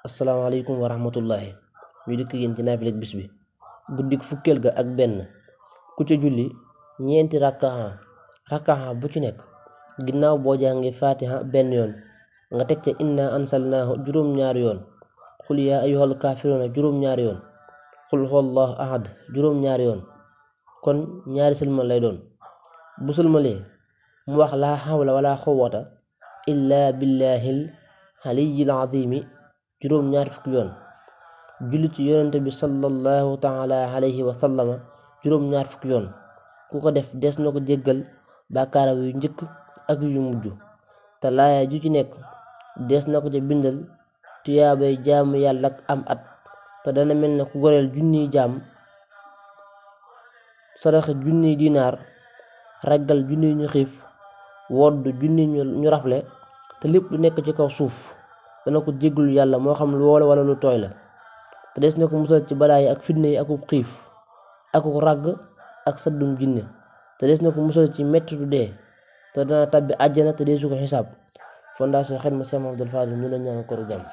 asalaamaaleykum wa rahmatullahi ñu dikk yéen ci naafileeg bis bi guddik fukkeel ga ak benn ku ca julli ñeenti rakkaxa bu ci nekk ginnaaw boo jàngee fatiha benn yoon nga teg ca inna ansalnaahu juróom-ñaari yoon xul yaa ayyuhal kaafiruuna juróom-ñaari yoon xul huwallaahu ahad juróom-ñaari yoon kon ñaari sëlmal lay doon bu sëlmalee mu wax laa xawla wala quwwata illaa billahil aliyyil azimi juróom-ñaar fukki yoon julli ci yonente bi sallallahu taala alayhi wa sallama juróom-ñaar fukki yoon ku ko def des na ko jéggal bàkkaaram yu njëkk ak yu mujj te laaya ju ci nekk des na ko ca bindal tuyaabay jaamu yàlla ak am at te dana mel ne ku goreel junniy jaam saraxe junniy dinaar raggal junniy ñu xiif wodd junniy ñu rafle te lépp lu nekk ci kaw suuf dana ko jégglu yàlla moo xam lu woola wala lu tooy la te des na ko musal ci balaa yi ak fitna yi akub xiif akuk ràgg ak saddum jinne te des na ko musal ci mettitu dee te dana tabbi àjjana te deesu ko xisaab fondation Xidma Cheikh Mouhamadoul Fadil ñu la ñaan ko jàmm